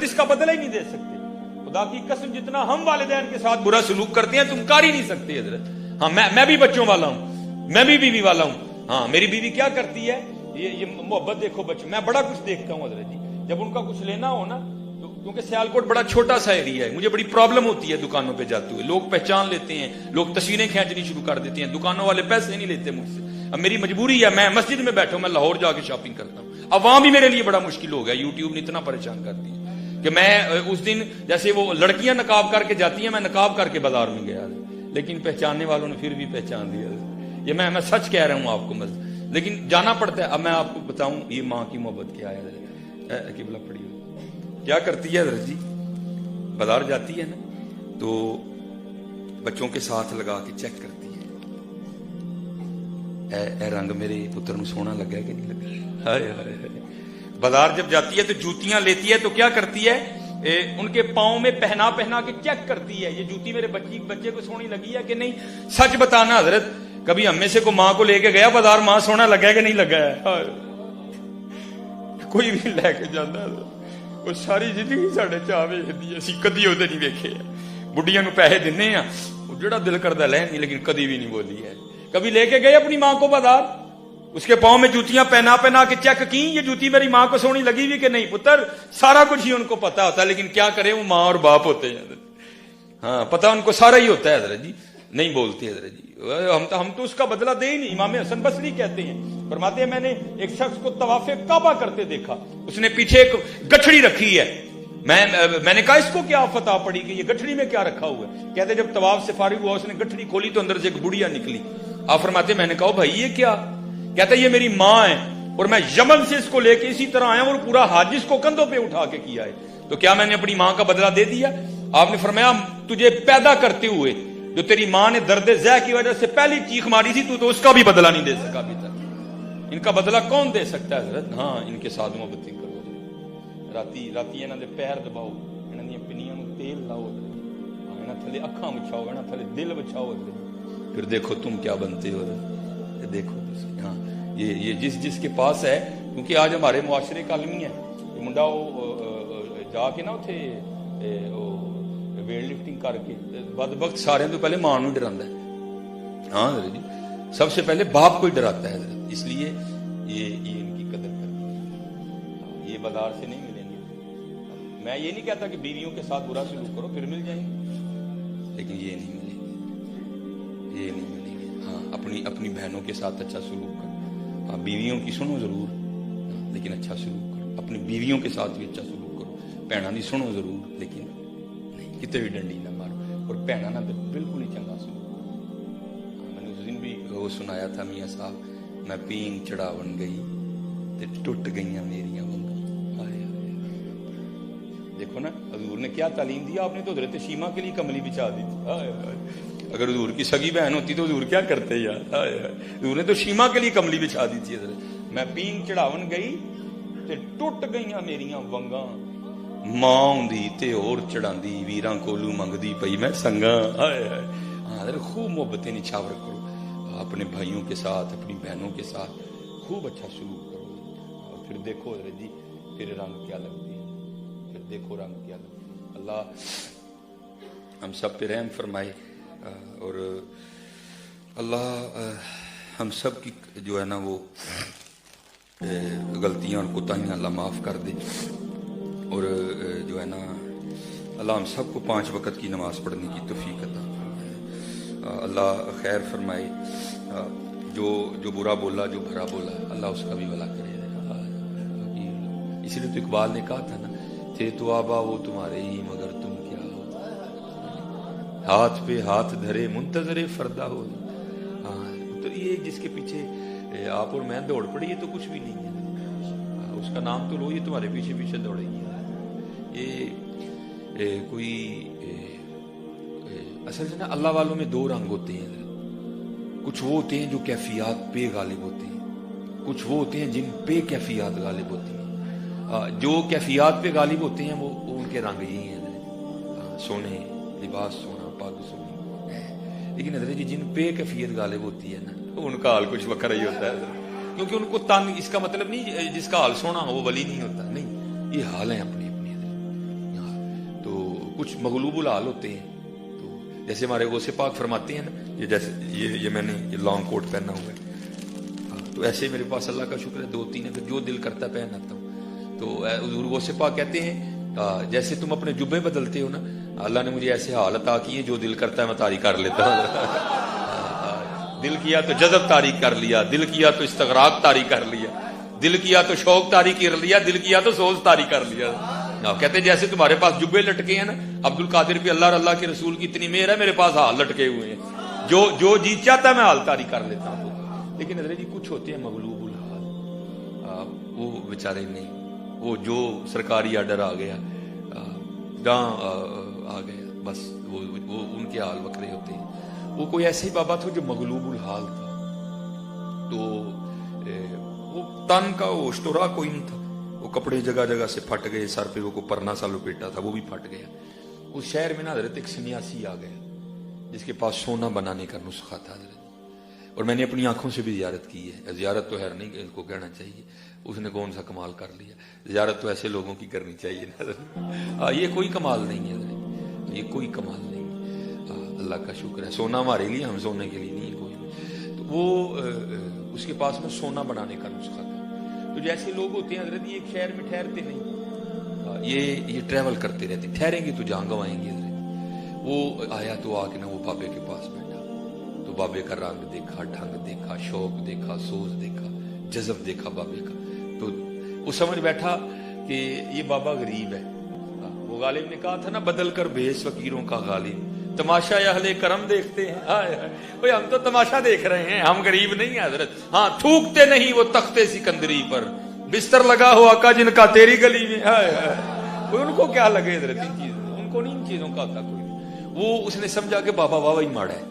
اس کا بدلہ ہی نہیں دے سکتے. خدا کی قسم جتنا ہم والدین کے ساتھ برا سلوک کرتے ہیں تم کر ہی نہیں سکتے حضرت. ہاں میں بھی بچوں والا ہوں, میں بھی بیوی والا ہوں. ہاں میری بیوی کیا کرتی ہے, یہ محبت دیکھو بچوں, میں بڑا کچھ دیکھتا ہوں حضرت جی. جب ان کا کچھ لینا ہو نا, کیونکہ سیالکوٹ بڑا چھوٹا سا ایریا ہے, مجھے بڑی پرابلم ہوتی ہے دکانوں پہ جاتے ہوئے. لوگ پہچان لیتے ہیں, لوگ تصویریں کھینچنی شروع کر دیتے ہیں, دکانوں والے پیسے نہیں لیتے مجھ سے. اب میری مجبوری ہے, میں مسجد میں بیٹھا ہوں, میں لاہور جا کے شاپنگ کرتا ہوں. اب وہاں بھی میرے لیے بڑا مشکل ہو گیا, یوٹیوب نے اتنا پریشان کر دیا کہ میں اس دن جیسے وہ لڑکیاں نقاب کر کے جاتی ہیں, میں نقاب کر کے بازار میں گیا, لیکن پہچاننے والوں نے پھر بھی پہچان دیا. یہ میں سچ کہہ رہا ہوں آپ کو, لیکن جانا پڑتا ہے. اب میں آپ کو بتاؤں یہ ماں کی محبت کیا ہے. قبلہ پڑی کیا کرتی ہے حضرت جی, بازار جاتی ہے نا تو بچوں کے ساتھ لگا کے چیک کرتی ہے, اے رنگ میرے پتر نو سونا لگا ہے کہ نہیں لگا. ہائے ہائے. بازار جب جاتی ہے تو جوتیاں لیتی ہے تو کیا کرتی ہے, ان کے پاؤں میں پہنا کے چیک کرتی ہے یہ جوتی میرے بچے کو سونی لگی ہے کہ نہیں. سچ بتانا حضرت, کبھی ہم میں سے کو ماں کو لے کے گیا بازار, ماں سونا لگا ہے کہ نہیں لگا ہے. کوئی بھی لے کے جانا وہ ساری زندگی ساڈے چاہ ویکھدی, اسی کدی وہ نہیں ویکھے. بڈیاں نو پیسے دینے ہیں, وہ جڑا دل کردا لے نہیں, لیکن کدی بھی نہیں بولی ہے. کبھی لے کے گئے اپنی ماں کو بازار, اس کے پاؤں میں جوتیاں پہنا کے چیک کی, یہ جوتی میری ماں کو سونی لگی ہوئی کہ نہیں. پتر سارا کچھ ہی ان کو پتا ہوتا ہے, لیکن کیا کرے وہ ماں اور باپ ہوتے ہیں. ہاں پتا ان کو سارا ہی ہوتا ہے حضرت جی, نہیں بولتے حضرت جی. ہم تو اس کا بدلہ دے ہی نہیں. امام حسن بصری کہتے ہیں, فرماتے ہیں میں نے ایک شخص کو طواف کعبہ کرتے دیکھا, اس نے پیچھے ایک گٹھڑی رکھی ہے. میں نے کہا اس کو کیا فتح پڑی کہ یہ گٹھڑی میں کیا رکھا ہوا ہے. کہتے جب طواف سے فارغ ہوا اس نے گٹھڑی کھولی تو اندر سے ایک بڑھیا نکلی. آپ فرماتے میں نے کہا بھائی یہ کیا, کہتا یہ میری ماں ہے اور میں یمن سے اس کو لے کے اسی طرح آیا اور پورا حج اس کو کندھوں پہ اٹھا کے کیا ہے. تو کیا میں نے اپنی ماں کا بدلہ دے دیا؟ آپ نے فرمایا تجھے پیدا کرتے ہوئے جو تیری ماں نے درد زہ کی وجہ سے پہلی چیخ ماری تھی تو اس کا بھی بدلہ نہیں دے سکا ابھی تک. ان کا بدلہ کون دے سکتا ہے حضرت؟ ہاں ان کے ساتھ محبت کرو, راتی انہاں دے پیر دباؤ, انہاں دی پنیاں نوں تیل لاؤ, انہاں تھلے اکھاں وچھاؤ, انہاں تھلے دل وچھاؤ, پھر دیکھو تم کیا بنتے ہو. دیکھو ہاں یہ جس کے پاس ہے, کیونکہ آج ہمارے معاشرے کا عالمی ہے. یہ منڈا جا کے نا اتھے ویٹ لفٹنگ کر کے بدبخت سارے تو پہلے ماں نوں ڈراندا ہے. ہاں حضرت جی, سب سے پہلے باپ کو ہی ڈراتا ہے حضرت. اس لیے یہ ان کی قدر کرتی ہے. یہ بازار سے نہیں ملیں گے. میں یہ نہیں کہتا کہ بیویوں کے ساتھ برا سلوک کرو پھر مل جائیں گے, لیکن یہ نہیں ملیں گے, یہ نہیں ملیں گے. ہاں اپنی بہنوں کے ساتھ اچھا سلوک کرو. ہاں بیویوں کی سنو ضرور, لیکن اچھا سلوک کرو. اپنی بیویوں کے ساتھ بھی اچھا سلوک کرو. بہناں دی سنو ضرور, لیکن نہیں کتے بھی ڈنڈی نہ مارو. اور بہناں نہ بالکل ہی چنگا سلوک کرو. میں نے اس دن بھی وہ سنایا تھا میاں صاحب, میں پینگ چڑھاون گئی تے ٹوٹ گئیاں میریاں ونگاں. دیکھو نا حضور نے کیا تعلیم دیا. آپ نے تو حضرت شیمہ کے لیے کملی بچھا دی تھی. اگر حضور کی سگی بہن ہوتی تو حضور کیا کرتے یار. حضور نے تو شیمہ کے لیے کملی بچھا دی تھی. حضرت میں پین چڑھاون گئی تے ٹوٹ گئیاں میریاں ونگاں, ماں ہوندی تے اور چڑھاندی, ویراں کولو منگدی پئی میں سنگاں. ہاں حضرت خوب محبتیں نچھاور کرو اپنے بھائیوں کے ساتھ, اپنی بہنوں کے ساتھ خوب اچھا سلوک کرو. اور پھر دیکھو حضرت جی پھر رنگ کیا لگتی ہے, پھر دیکھو رنگ کیا لگتی ہے. اللہ ہم سب پہ رحم فرمائے, اور اللہ ہم سب کی جو ہے نا وہ غلطیاں اور کوتاہیاں اللہ معاف کر دے. اور جو ہے نا اللہ ہم سب کو 5 وقت کی نماز پڑھنے کی توفیق عطا فرمائے. اللہ خیر فرمائے. جو برا بولا, جو بھرا بولا, اللہ اس کا بھی بھلا کرے. اسی لیے تو اقبال نے کہا تھا نا, تھے تو آبا وہ تمہارے ہی مگر تم کیا ہو, ہاتھ پہ ہاتھ دھرے منتظر فردا ہو. ہاں تو یہ جس کے پیچھے آپ اور میں دوڑ پڑی, یہ تو کچھ بھی نہیں ہے. اس کا نام تو لو, یہ تمہارے پیچھے پیچھے دوڑے گی. یہ کوئی اصل سے نا اللہ والوں میں 2 رنگ ہوتے ہیں. کچھ وہ ہوتے ہیں جو کیفیات پہ غالب ہوتے ہیں, کچھ وہ ہوتے ہیں جن پہ کیفیات غالب ہوتی ہیں. جو کیفیات پہ غالب ہوتے ہیں وہ ان کے رنگ ہی ہیں, سونے لباس سونا پاک سونی. لیکن حضرت جی جن پہ کیفیت غالب ہوتی ہے نا ان کا حال کچھ وکھرا ہی ہوتا ہے. کیونکہ ان کو تن, اس کا مطلب نہیں جس کا حال سونا ہو وہ ولی نہیں ہوتا, نہیں, یہ حال ہیں اپنے اپنے. کچھ مغلوب الحال ہوتے ہیں. تو جیسے ہمارے غوث پاک فرماتے ہیں نا، یہ جیسے یہ میں نے یہ لانگ کوٹ پہنا ہوا ہے، تو ایسے میرے پاس اللہ کا شکر ہے 2-3 ہے، پھر جو دل کرتا ہے پہن آتا ہوں. تو حضور غوث پاک کہتے ہیں جیسے تم اپنے جبے بدلتے ہو نا، اللہ نے مجھے ایسے حال عطا کی ہے جو دل کرتا ہے میں طاری کر لیتا ہوں. دل کیا تو جذب طاری کر لیا، دل کیا تو استغراق طاری کر لیا، دل کیا تو شوق طاری کر لیا، دل کیا تو سوز طاری کر لیا. کہتے ہیں جیسے تمہارے پاس جبے لٹکے ہیں نا، عبد القادر پہ اللہ اور اللہ کے رسول کی اتنی مہر ہے، میرے پاس حال لٹکے ہوئے ہیں، جو جی چاہتا ہے میں حال طاری کر لیتا ہوں. لیکن حضرت جی کچھ ہوتے ہیں مغلوب الحال، وہ بیچارے نہیں، وہ جو سرکاری آرڈر آ گیا جہاں آ گیا بس وہ ان کے حال وکرے ہوتے ہیں. وہ کوئی ایسے ہی بابا تھا جو مغلوب الحال تھا، تو وہ تن کا وہ اشترا کوئی نہیں تھا، وہ کپڑے جگہ جگہ سے پھٹ گئے، سر پہ وہ پرنا سا لپیٹا تھا وہ بھی پھٹ گیا. اس شہر میں نا حضرت ایک سنیاسی آ گیا جس کے پاس سونا بنانے کا نسخہ تھا حضرت، اور میں نے اپنی آنکھوں سے بھی زیارت کی ہے. زیارت تو خیر نہیں کو کہنا چاہیے، اس نے کون سا کمال کر لیا، زیارت تو ایسے لوگوں کی کرنی چاہیے. یہ کوئی کمال نہیں ہے حضرت، یہ کوئی کمال نہیں ہے. اللہ کا شکر ہے، سونا ہمارے لیے، ہم سونے کے لیے نہیں کوئی. تو وہ اس کے پاس میں سونا بنانے کا نسخہ تھا. تو جیسے لوگ ہوتے ہیں حضرت، یہ ایک شہر میں ٹھہرتے نہیں، یہ ٹریول کرتے رہتے، ٹھہریں گے تو جہاں گوائیں گے حضرت. وہ آیا تو آ کے نا وہ بابے کے پاس بیٹھا، تو بابے کا رنگ دیکھا، ڈھنگ دیکھا، شوق دیکھا، سوز دیکھا، جذب دیکھا بابے کا. تو وہ سمجھ بیٹھا کہ یہ بابا غریب ہے. وہ غالب نے کہا تھا نا، بدل کر بھیس فقیروں کا غالب، تماشا اہل کرم دیکھتے ہیں. ہم تو تماشا دیکھ رہے ہیں، ہم غریب نہیں ہیں حضرت. ہاں تھوکتے نہیں وہ تختے سکندری پر، بستر لگا ہوا کا جن کا تیری گلی میں. ان کو کیا لگے حضرت ان چیزوں، ان کو نہیں ان چیزوں کا آتا کوئی. وہ اس نے سمجھا کہ بابا واہ ہی ماڑا ہے.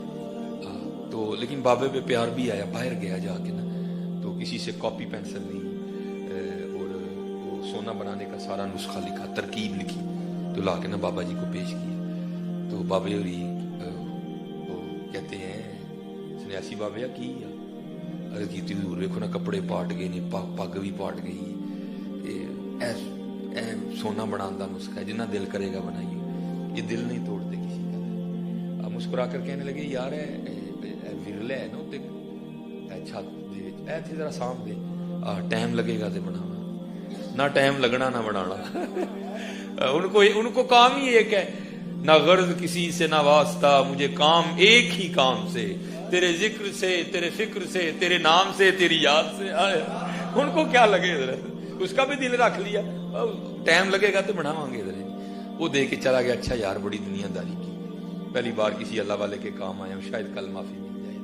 تو لیکن بابے پہ پیار بھی آیا. باہر گیا جا کے نا، تو کسی سے کاپی پینسل نہیں، اور وہ سونا بنانے کا سارا نسخہ لکھا، ترکیب لکھی، تو لا کے نا بابا جی کو پیش کیا. تو بابے ہوری کہتے ہیں سنیاسی بابے کی عرض کی حضور ویکھو نا کپڑے پاٹ گئے نے، پگ بھی پاٹ گئی، سونا بنانے کا نسخہ ہے، جنہ دل کرے گا بنائیے، یہ دل نہیں توڑتے کسی کا. مسکرا کر کہنے لگے یار ورلے ہے نا چھت ایتھے ذرا سام دے، ٹائم لگے گا تو بنانا، نہ ٹائم لگنا نہ بنانا. ان کو کام ہی ایک ہے، نہ غرض کسی سے نہ واسطہ، مجھے کام ایک ہی کام سے، تیرے ذکر سے، تیرے فکر سے، تیرے نام سے، تیری یاد سے. ان کو کیا لگے حضرت، اس کا بھی دل رکھ لیا، ٹائم لگے گا تو بناواں گے حضرت. وہ دے کے چلا گیا. اچھا یار بڑی دنیا داری کی، پہلی بار کسی اللہ والے کے کام آیا ہوں، شاید کل معافی مل جائے.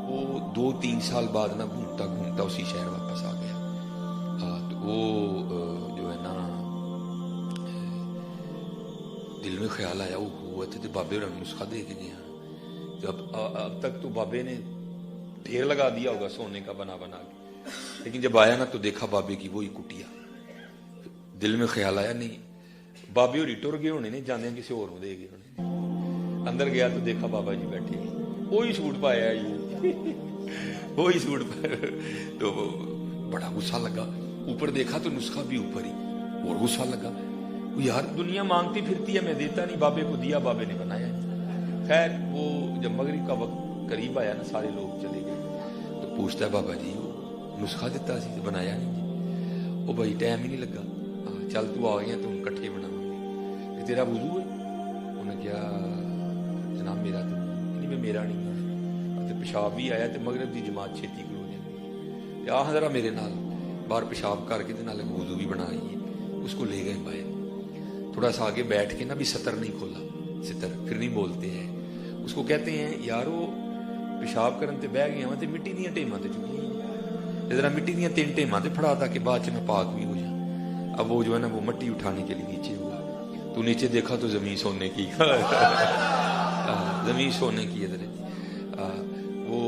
وہ 2-3 سال بعد نا گھومتا گھومتا اسی شہر واپس آ گیا. تو وہ جو ہے نا دل میں خیال آیا، وہ ہوئے تھے بابے نے نسخہ دے کے گیا. اب تک تو بابے نے ڈھیر لگا دیا ہوگا سونے کا بنا بنا کے، لیکن جب آیا نا تو دیکھا بابے کی وہی کٹیا. دل میں خیال آیا نہیں بابے ہوری ٹر گئے ہونے نے، جانے کسی اور دے گئے ہونے. اندر گیا تو دیکھا بابا جی بیٹھے، وہی سوٹ پایا وہی سوٹ پایا. تو بڑا غصہ لگا، اوپر دیکھا تو نسخہ بھی اوپر ہی، اور غصہ لگا. یار دنیا مانگتی پھرتی ہے، میں دیتا نہیں، بابے کو دیا، بابے نے بنایا. خیر وہ جب مغرب کا وقت قریب آیا نا، سارے لوگ چلے گئے. تو پوچھتا ہے بابا جی وہ نسخہ دیتا سی بنایا نہیں جی. وہ بھائی ٹائم ہی نہیں لگا، چل تو آ گیا تو ہم کٹھے بناؤں گے. تیرا وضو ہے؟ انہیں کیا جناب میرا تو نہیں، میرا نہیں ہے. پیشاب بھی آیا تو مغرب دی جماعت چھیتی کرو جاتی ہے، آ ذرا میرے نال باہر پیشاب کر کے نال وضو بھی بنائیے. اس کو لے گئے باہر، تھوڑا سا آگے بیٹھ کے نا بھی ستر نہیں کھولا، ستر پھر نہیں بولتے ہیں. اس کو کہتے ہیں یارو پیشاب کرن تے بہ گیا تے مٹی دیاں ٹیماں تے چکی ذرا مٹی دیاں 3 ٹیماں تے پھڑا تاکہ بعد چ میں پاک بھی ہو جاؤں. اب وہ جو ہے نا وہ مٹی اٹھانے کے لیے نیچے ہوا. تو نیچے دیکھا تو زمین سونے کی زمین سونے کی حضرت. وہ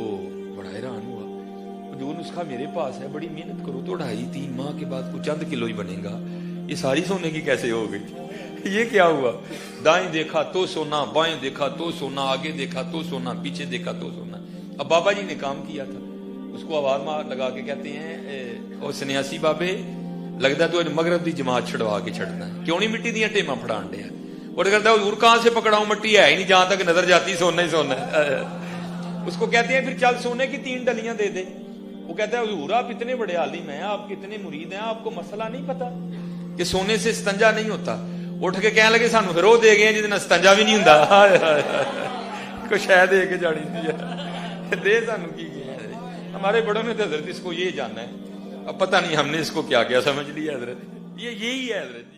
بڑا حیران ہوا، جو نسخہ میرے پاس ہے بڑی محنت کرو تو 2.5-3 ماہ کے بعد کچھ چند کلو ہی بنے گا، یہ ساری سونے کی کیسے ہو گئی؟ یہ کیا ہوا؟ دائیں دیکھا تو سونا، بائیں دیکھا تو سونا، آگے دیکھا تو سونا، پیچھے دیکھا تو سونا. اب بابا جی نے کام کیا تھا. اس کو آواز مار لگا کے کہتے ہیں اور سنیاسی بابے لگتا تو مغرب دی جماعت چھڑوا کے چھڑنا ہے، کیوں نہیں مٹی دیاں ٹیماں پھڑان ڈیا؟ وہ کہتا ہے حضور کہاں سے پکڑاؤں, مٹی ہے ہی نہیں, جہاں تک نظر جاتی سونا ہی سونا ہے. اس کو کہتے ہیں پھر چل سونے کی 3 ڈلیاں دے دے. وہ کہتا ہے حضور آپ اتنے بڑے عالم ہیں, آپ کتنے مرید ہیں, آپ کو مسئلہ نہیں پتا کہ سونے سے استنجا نہیں ہوتا. اٹھ کے کہنے لگے سانو پھر وہ دے گئے جہاں استنجا بھی نہیں ہوں, کچھ شہ دے کے جانی تھی دے سانو کی گیا. ہمارے بڑوں نے تو حضرت اس کو یہ جانا ہے, اب پتہ نہیں ہم نے اس کو کیا کیا سمجھ لیا حضرت, یہی ہے حضرت.